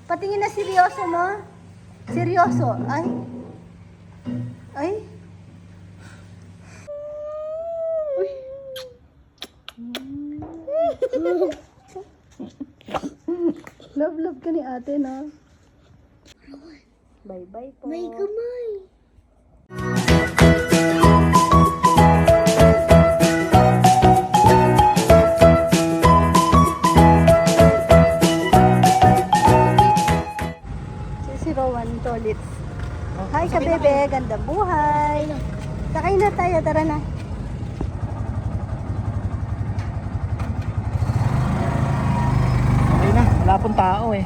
Patingin na seryoso mo. Seryoso. Ay. Ay. Uy. Love ka ni ate, no? Bye-bye po. May kamay. Si Rowan Tolitz. Hi ka, bebe. Ganda buhay. Sakay na tayo. Tara na. Okay na, wala pong tao eh.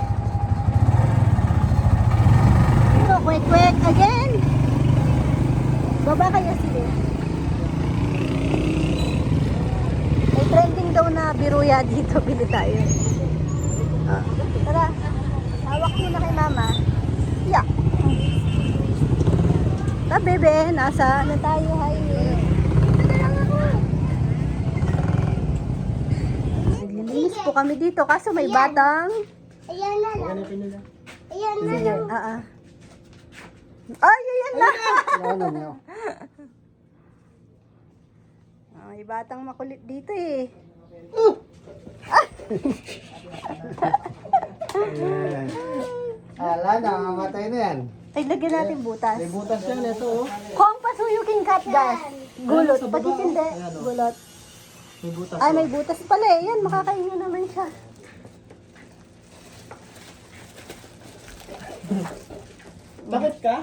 So, quick again. Baba kaya sige. May trending daw na biruya dito. Bili tayo. Tara. Hawak mo na kay mama. Yeah. Ta, bebe. Nasa ano tayo, highway. Naglilinis po kami dito. Kaso may batang. Ayan na lang. Hanapin nila. Ayan na Sige. lang. Ay, ayan na. Ano niyo? May batang makulit dito eh. Ayan. Ala, nakamatay na yan. Ay, lagyan natin butas. May butas yan, ito oh. Kung pasuyuking cat gas. Gulot. Ayan, sa Pati baba, hindi. oh. Ayan, oh. Gulot. May butas Ay, oh. may butas pala eh. Yan, makakainin naman siya. Bakit ka?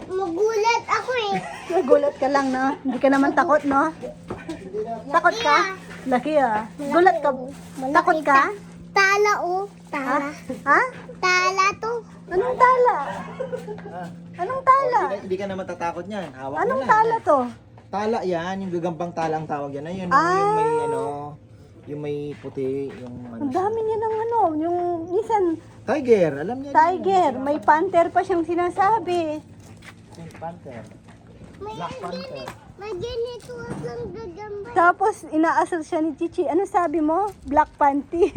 Magulat ako eh. Nagulat ka lang, no? Hindi ka naman takot, no? Takot ka? Laki ah. Gulat ka. Takot ka? Tala oh. Tala. Ha? Tala to. Anong tala? Anong tala? Hindi ka na matatakot niyan. Hawak Anong mo na. tala to? Tala yan, yung gagambang tala ang tawag yan. Ayun, Ah. yung may ano, yung may puti, yung Ang ano. dami niya ng ano. Yung minsan, Tiger, alam niya. tiger. May panther pa siyang sinasabi. Pink Panther. May Black Panther. May ganito akong gagamba. Tapos, inaasal siya ni Chichi. Ano sabi mo? Black panty.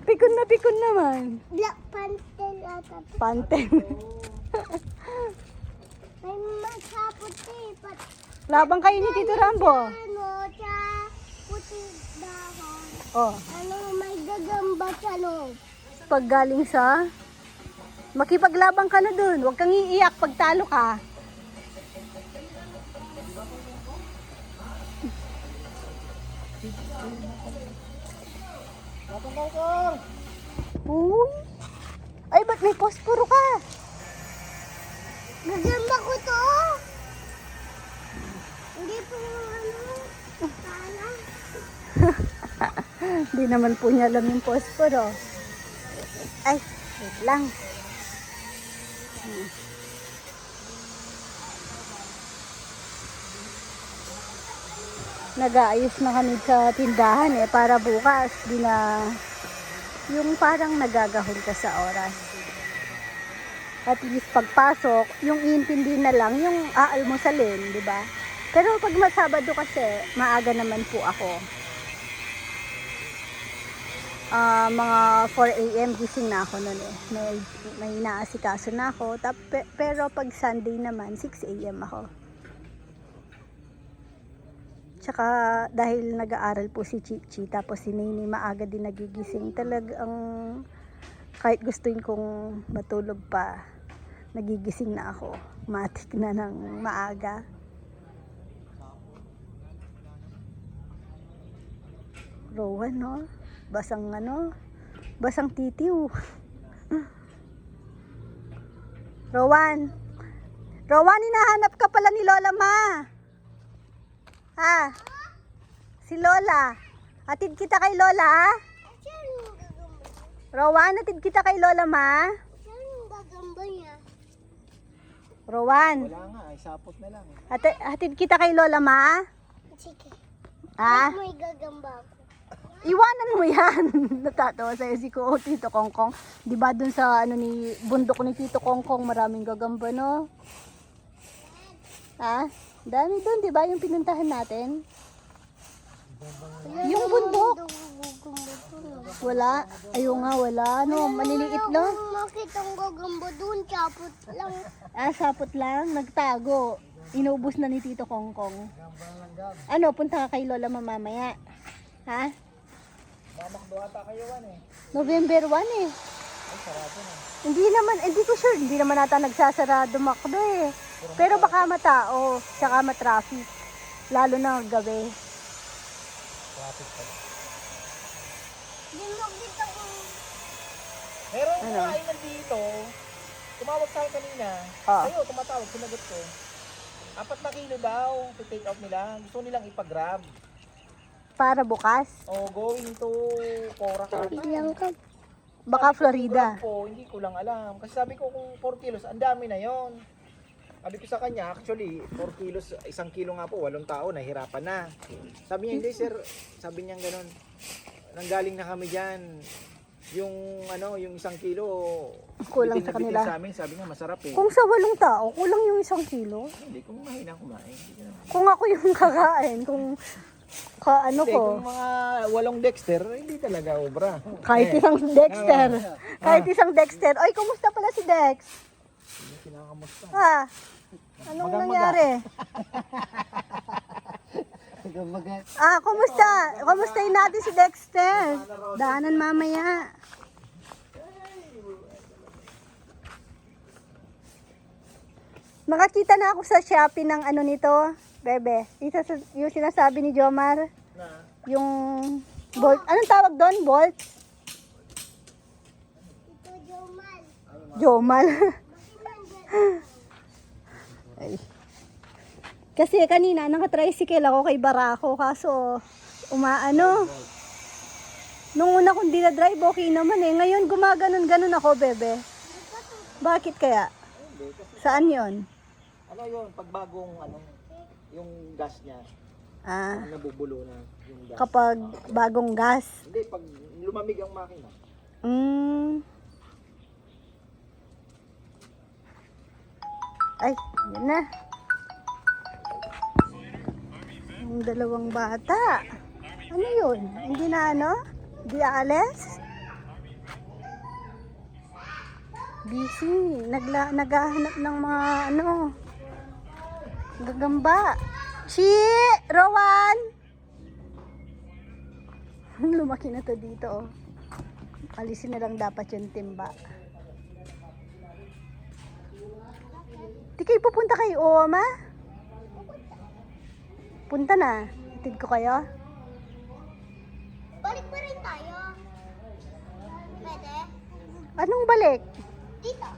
Pikon naman. Black Panther ata. Panther. May masapot eh. Labang kayo ni Tito Rambo. Ano, sa puti dahon. Oh, Ano, may gagamba sa loob. pag galing sa... Makipaglabang ka na dun. Huwag kang iiyak pag talo ka. Uy. Ay, ba't may posporo ka? Gagamba ko to. Hindi po ano, tala. Hindi naman po niya alam yung posporo. Ay, wait lang. Nag-aayos na kami sa tindahan eh para bukas di na yung parang nagagahol ka sa oras. At least pagpasok, yung iintindi na lang yung aalmusalin, di ba? Pero pag Sabado kasi, maaga naman po ako. Mga 4 a.m. gising na ako noon eh. May inaasikaso na ako. Pero pag Sunday naman, 6 a.m. ako. Tsaka dahil nag-aaral po si Chichi, tapos si Nini maaga din nagigising. Talagang kahit gustuin kong matulog pa, nagigising na ako. Matik na ng maaga. Rowan, no? Basang titiw. Rowan, hinahanap ka pala ni Lola Ma. Ha? Si Lola. Atid kita kay Lola, ha? Saan yung gagamba? Rowan, atid kita kay Lola Ma. Saan yung gagamba niya? Rowan, Wala nga, ay sapot na lang. hatid kita kay Lola Ma. Sige. Ha? May gagamba ako. Iwanan mo yan. Natatawa sa'yo si Tito Kongkong. Di ba dun sa ni bundok ni Tito Kongkong maraming gagamba, no? Ha? Dami dun, di ba yung pinuntahan natin? Yung bundok. Gagamba dun. Wala. Ayaw nga, wala. Ano, maliliit lang. Kung makita ang gagamba dun, chapot lang. Sapot lang. Nagtago. Inubos na ni Tito Kongkong. Ano, punta ka kay Lola mamaya. Ha? Mamakdo ata kayo November 1 eh. Hindi naman, hindi ko sure, hindi naman nata nagsasarado makdo eh. Pero baka matao, saka matraffic. Lalo na gabi. Di makita ko. Meron Ano? mga ay nandito. Tumawag sa akin kanina. Ah. Sa'yo, tumatawag, sinagot ko. 4 na kilo daw, to take out nila. Gusto nilang ipag-grab. Para bukas. O, going to Corac. Ilang ka. Baka Florida. Po, hindi ko lang alam. Kasi sabi ko kung 4 kilos, ang dami na yon. Sabi ko sa kanya, actually, 4 kilos, 1 kilo nga po, 8 tao, nahirapan na. Sabi niya, hindi sir, sabi niya gano'n. Nanggaling na kami dyan. Yung ano, yung 1 kilo, Kulang bitin na sa bitin kanila. Sa amin, sabi niya, masarap eh. Kung sa 8 tao, kulang yung 1 kilo. Hindi, kung mahina kumain. Hindi ko naman. Kung ako yung kakain, kung ano Hindi, ko, kung mga 8 Dexter, hindi talaga obra. kahit Eh, isang Dexter. Kahit isang Dexter. Oy, kumusta pala si Dex? hindi kinakamusta. Ha? Anong Magang-maga. nangyari? Kumusta? Kumustahin natin si Dexter? Daanan mamaya. Nakakita na ako sa Shopee ng ano nito, bebe. Yung sinasabi ni Jomar, Na, yung bolt. Anong tawag doon? Bolt? Ito, Jomal. Jomal. Ay. Kasi kanina naka-tricycle ako kay Barako kaso umaano. Nung una kong dinadrive okay naman eh. Ngayon gumaganon-ganon ako, bebe. Bakit kaya? Saan yon? ano yun, pagbagong ano, yung gas niya, Ah, nabubulo na yung gas. kapag bagong gas. Hindi, pag lumamig ang makina. Ay, yun na. Yung dalawang bata. Ano yun? Hindi na ano? Di aalis? Busy. Naghahanap ng mga ano. Gagamba. Chi! Rowan! Lumaki na to dito. Oh. Alisin na lang dapat yung timba. Di kayo pupunta kay Oma? Punta na. Itid ko kayo. Balik pa rin tayo. Pwede? Anong balik? Dito.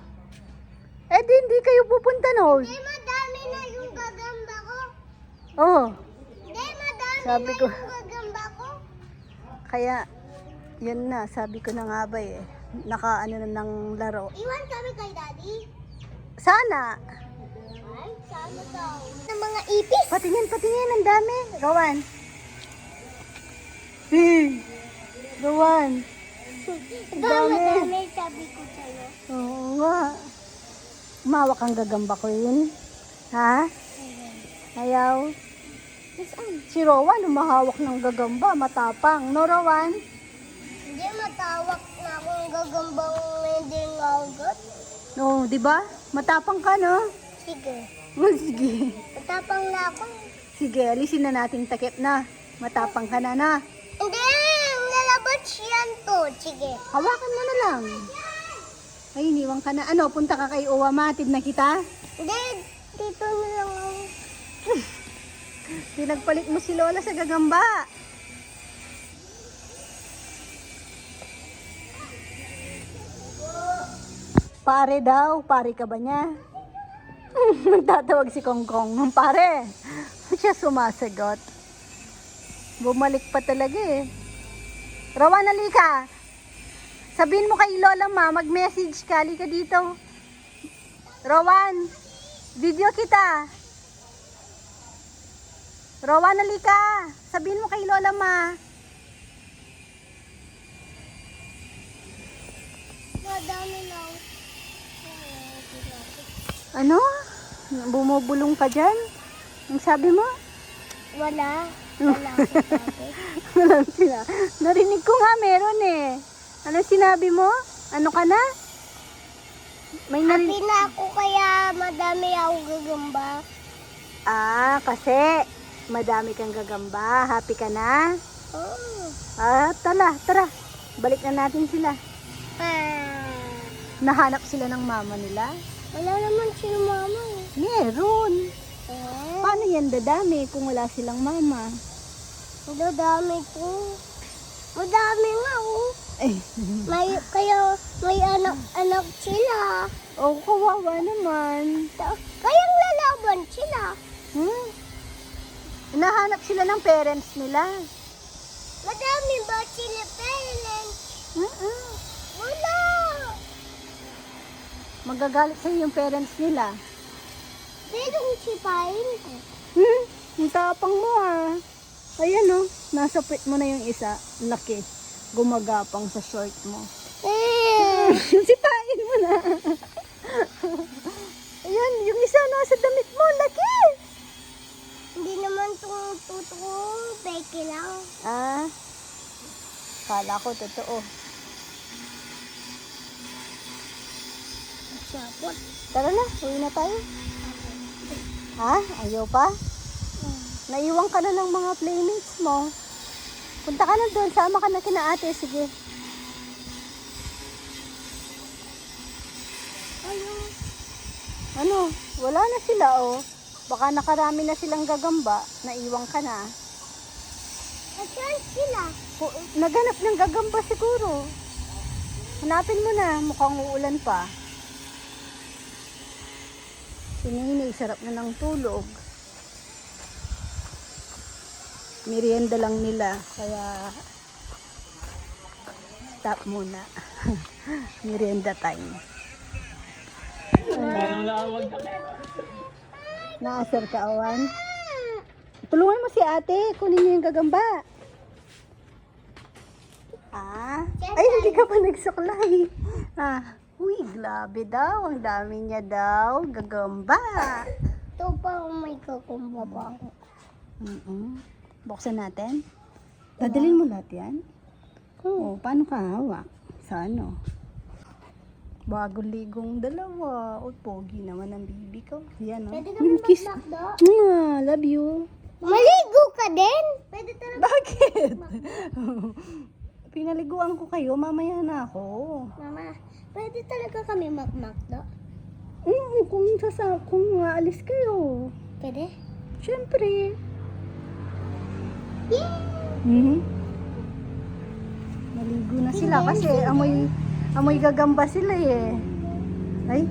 Eh di hindi kayo pupunta noon. Hindi, madami na yung gagamba ko. Oh, Hindi, madami Sabi na ko. yung gagamba ko. kaya yun na, sabi ko na nga ba eh. Naka ano na ng laro. Iwan kami kay Daddy. Sana. Ay, sana daw. Ng mga ipis. Patingin, ang dami. Rowan. Rowan. Dami, dami. dami, sabi ko sa'yo. Oo nga. Umawak ang gagamba ko yun. Ha? Ayaw. Si Rowan, umahawak ng gagamba. Matapang. No, Rowan? Hindi, matawak na akong gagambang hindi ngagat. No, di ba? Matapang ka, no? Sige. Sige. Matapang na ako. Sige, alisin na nating takip na. Matapang ka na na. Hindi, lalabas yan to. Sige. Hawakan mo na lang. Ay, iniwang ka na. Ano, punta ka kay Uwa, matid na kita? Hindi, dito na lang ako. Pinagpalit mo si Lola sa gagamba. Pare daw, pare ka ba niya? Nagtatawag si Kongkong ng pare. Siya sumasagot. Bumalik pa talaga eh. Rowan, halika. Sabihin mo kay Lola ma, mag-message ka. Halika dito. Rowan, video kita. Rowan, halika. Sabihin mo kay Lola ma. Madami na ako. Ano? Bumubulong ka dyan? Ang sabi mo? Wala. Wala ko sabi. Walang sila. Narinig ko nga meron eh. Ano sinabi mo? Ano ka na? May Happy narinig. na ako kaya madami ako gagamba. Ah, kasi madami kang gagamba. Happy ka na? Oh. Tara. Balik na natin sila. Ah. Nahanap sila ng mama nila? Wala naman si mama eh. Meron. Eh, Paano yan dadami kung wala silang mama? dadami ko. Madami nga oh. Eh, Kaya may anak sila. oh, kawawa naman. Kaya lalaban sila. Hmm? Nahanap sila ng parents nila. Madami ba sila parents? Mm-mm. Wala. Magagalit sa'yo yung parents nila. Pwedeng sipahin ko. Ang tapang mo ah. Ayan oh, nasa pit mo na yung isa. Laki. Gumagapang sa short mo. Sipain mo na. Ayan, yung isa nasa damit mo. Laki. Hindi naman itong totoo. Peke lang. Ah, kala ko totoo. Sapot. Tara na, uwi na tayo. Ha? Ayaw pa? Naiwan ka na ng mga playmates mo. Punta ka na doon, sama ka na kina ate, sige. Ayun. Ano, wala na sila oh. Baka nakarami na silang gagamba, naiwan ka na. Asan sila? Naganap ng gagamba siguro. Hanapin mo na, mukhang uulan pa. Si Nene, sarap na ng tulog. Merienda lang nila, kaya stop muna. Merienda time. Naasar ka, Awan. Tulungan mo si ate, kunin niyo yung gagamba. Ah, ay hindi ka pa nagsuklay. Ah, uy, grabe daw, ang dami niya daw, gagamba. Ito pa may kakumba pa ako. Buksan natin. Dadalhin mo lahat yan? Oo, paano ka hawak? Sa ano? Bagong ligong dalawa. O, pogi naman ang bibi ko. Yan, oh. Pwede kami Kiss. magmakdo? Love you. Maligo ka din? Pwede talaga. Bakit? Pinaliguan ko kayo, mamaya na ako. Mama, pwede talaga kami magmakdo? Kung aalis kayo. Pwede? Siyempre. Yeah! Maligo na sila kasi amoy gagamba sila eh. Ay,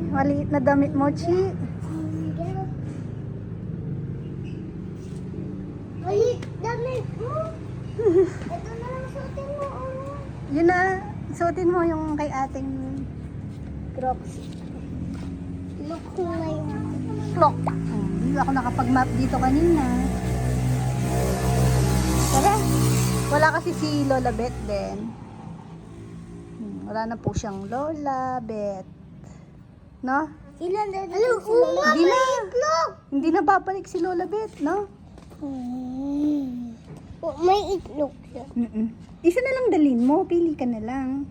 maliit na damit mo, Chi. Ay, damit mo. Ito na lang suotin mo. Yun na, suotin mo yung kay ating Crocs. Look like Clock. Hindi ako nakapag-map dito kanina. Tara. Wala kasi si Lola Beth din. Wala na po siyang Lola Beth. No? ilan na dito sila. Hindi na. Hindi na babalik si Lola Beth, no? Oh, may itlog siya. Isa na lang dalhin mo. Pili ka na lang.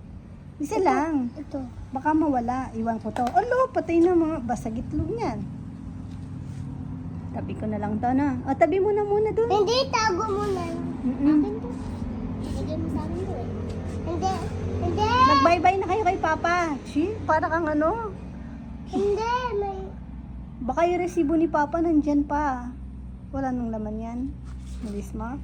Isa lang. Ito. Baka mawala. Iwan ko to. Alo, patay na mga basag itlog niyan. Tabi ko na lang to na. O, tabi mo na muna doon. Hindi, tago mo na. Akin to. Bigay mo sa akin to eh. Hindi. Hindi. Nag-bye-bye na kayo kay Papa. Chi, para kang ano. Hindi. May... Baka yung resibo ni Papa nandyan pa. Wala nang laman yan. Malis mo.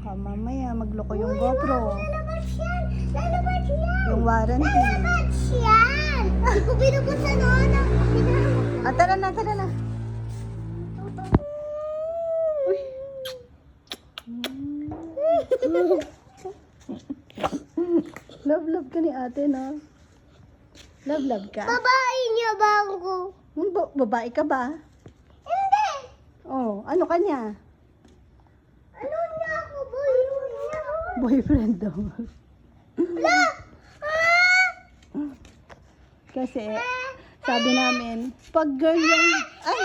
Mamaya magloko yung GoPro. Lalabas yan. Lalabas yan. Yung warranty. Lalabas yan. Hindi ko binubuksan noon. Tara na, tara na. Uy. Love ka ni ate, no? Love ka? Babae niya ba ako? Babae ka ba? Hindi. Oh, ano ka niya? Ano niya ako? Boyfriend niya ako. Boyfriend daw. Wala. Kasi, sabi namin, pag girl yung... Ay!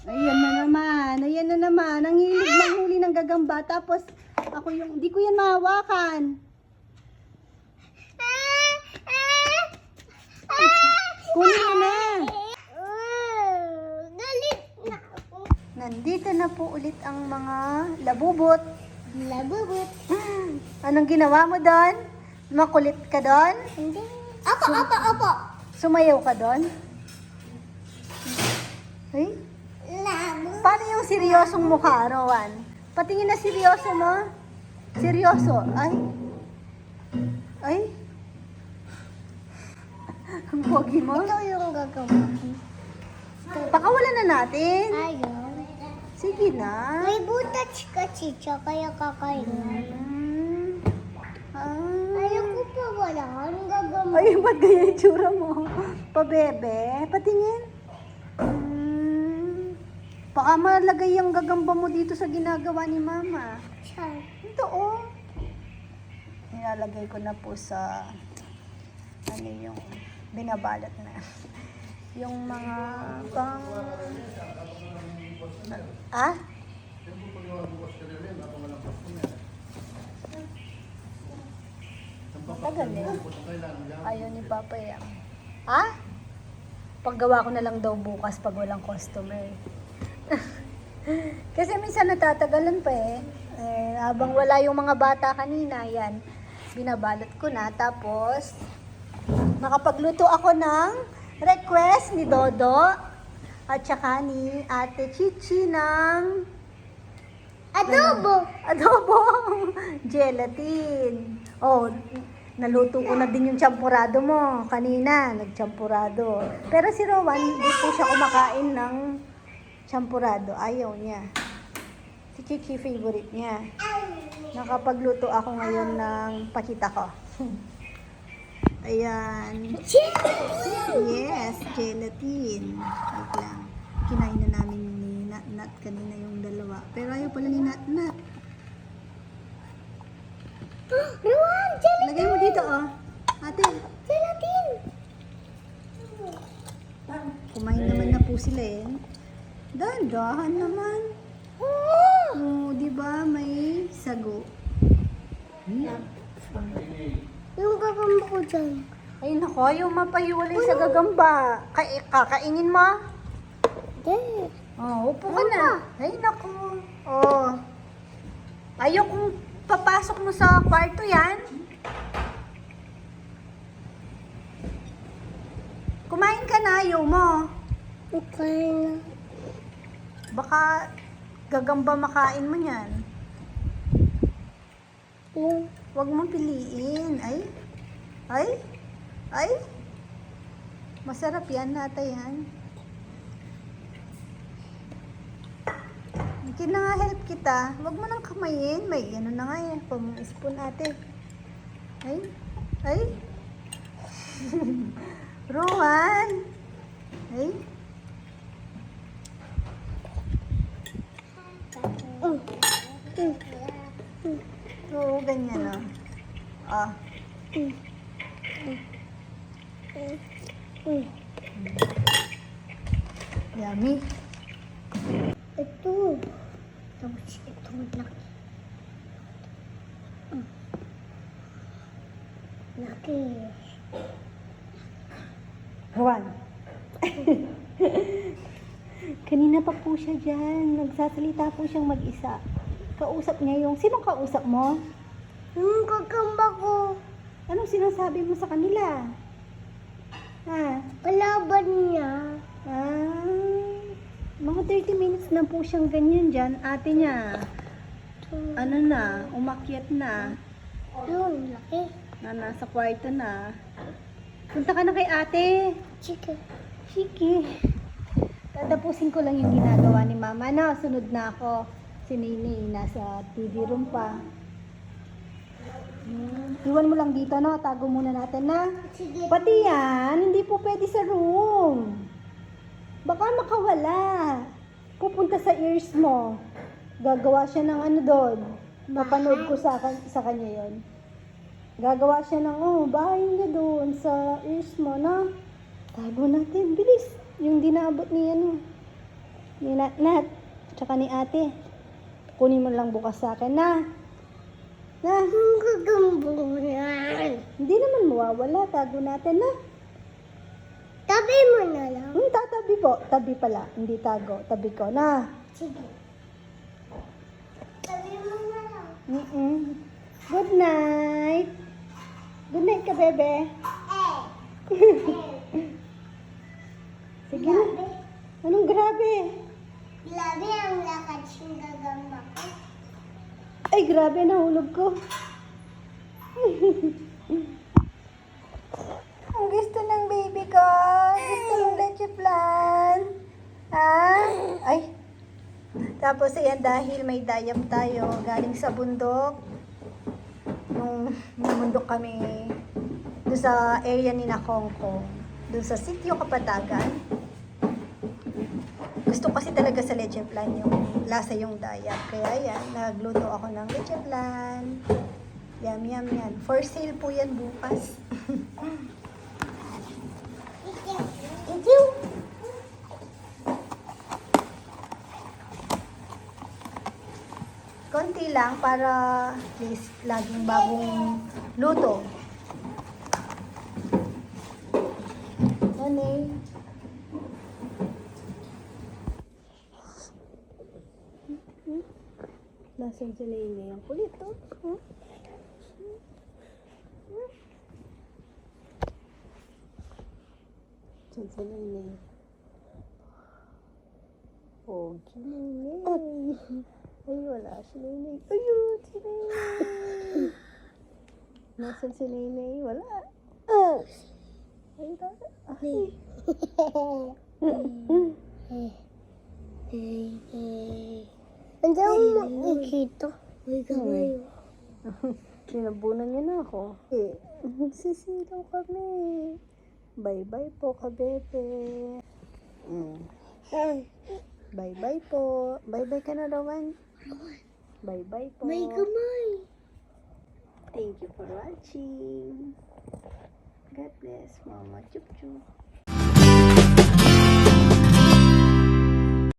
Ayan na naman. Ayan na naman. Ang hilig manghuli ng gagamba. Tapos, ako yung, di ko yan mahawakan. Kunin mo na. Galit na ako. Nandito na po ulit ang mga labubot. Labubot. Anong ginawa mo doon? Makulit ka doon? Hindi. Opo. Sumayaw ka doon? Ay? Labo. Paano yung seryosong mukha, Rowan? Patingin na seryoso mo. Seryoso. Ay. Ay. Ang pogi mo. Ito yung gagawin. Pakawalan na natin. Ayaw. Sige na. May butas kasi siya, kaya kakainin. Ayaw ko pa wala. Anong gagawin? Ay, ba't ganyan yung tsura mo? Pabebe, patingin. Baka malagay yung gagamba mo dito sa ginagawa ni Mama. Siya. Ito, oh. Nilalagay ko na po sa, ano yung, binabalot na. Yung mga pang... Ah? Matagal eh. Ayaw ni Papa yan. Ha? Paggawa ko na lang daw bukas pag walang customer. Kasi minsan natatagalan pa eh. Habang wala yung mga bata kanina, yan. Binabalot ko na. Tapos, nakapagluto ako ng request ni Dodo at saka ni Ate Chichi ng Adobo. adobo gelatin. Oh, naluto ko na din yung champurado mo kanina, nagchampurado. Pero si Rowan, hindi po siya kumakain ng champurado. Ayaw niya. Si Chichi favorite niya. Nakapagluto ako ngayon ng pakita ko. Ayan. Yes, gelatin. Wait lang. Kinain na namin ni Nat kanina yung dalawa. Pero ayaw pala ni Nat. Ruan, gelatin. Lagay mo dito, oh. Ate, Gelatin. kumain naman na po sila eh. Dahan naman. Oh, di ba may sago? Yung gagamba ko dyan. Ay nako, yung mapahiwalay sa gagamba. Kakainin mo? Hindi. Oh, upo ka na. Ay nako. Oh. Ayaw kung papasok mo sa kwarto yan. Kumain ka na, ayaw mo. Okay na. Baka gagamba makain mo yan. Yung Huwag mong piliin. Ay. Masarap yan, nata yan. Kina nga help kita. Huwag mo nang kamayin. May gano'n na nga eh. Pang-spoon ate. Ay. Rowan. Ay. Oo, ganyan o. Ah. Yummy. ito. Tapos ito laki. Laki. Rowan. Kanina pa po siya dyan. Nagsasalita po siyang mag-isa. Kausap niya yung... Sinong kausap mo? Yung gagamba ko. Anong sinasabi mo sa kanila? Ha? Kalaban niya. Mga 30 minutes na po siyang ganyan dyan. Ate niya, ano na, umakyat na. Yun, laki. Nasa kwarto na. Punta ka na kay ate. Chika. Sige. Tatapusin ko lang yung ginagawa ni Mama. Na, sunod na ako. Si Nini, nasa TV room pa. Iwan mo lang dito, no? Tago muna natin, na. Sige. Pati yan, hindi po pwede sa room. Baka makawala. Pupunta sa ears mo. Gagawa siya ng ano doon. Mapanood ko sa kanya yon. Gagawa siya ng, bahay niya doon sa ears mo, na. Tago natin, bilis. Yung dinabot ni ano. Ni Nat, tsaka ni ate. Kunin mo lang bukas sa akin, na. Na, Ang gagambunan. hindi naman mawawala. Tago natin, na. Tabi mo na lang. Tatabi po. Tabi pala. Hindi tago. Tabi ko, na. Sige. Tabi mo na lang. Good night. Good night ka, bebe. Sige na. Grabe. Anong grabe? Grabe ang lakad siyang gagamba ko. Ay, grabe, nahulog ko. Ang gusto ng baby ko. Gusto ng leche flan. Ha? Ay. Tapos, ayan, dahil may dayap tayo, galing sa bundok. Nung bundok kami doon sa area ni Nakongkong. Doon sa sitio Kapatagan. Gusto kasi talaga sa leche flan yung lasa yung dayap. Kaya yan, nagluto ako ng leche flan. Yum, yum, yan. For sale po yan bukas. Itiw. Konti lang para at least laging bagong luto. Yan eh. Lasang sila yun yung kulit, oh. Saan sila yun eh. Oh, Nene. Ay, wala si Nene. Ayun, si Nene. Nasaan si Nene? Wala. Ay, tata. Ay. Hindi ako makikita. May kamay. Sinabunan niya na ako. Eh, sisilaw kami. Bye-bye po, kabebe. Bye-bye po. Bye-bye ka na, Rowan. Bye-bye po. May kamay. Thank you for watching. God bless, Mama. Chup-chup.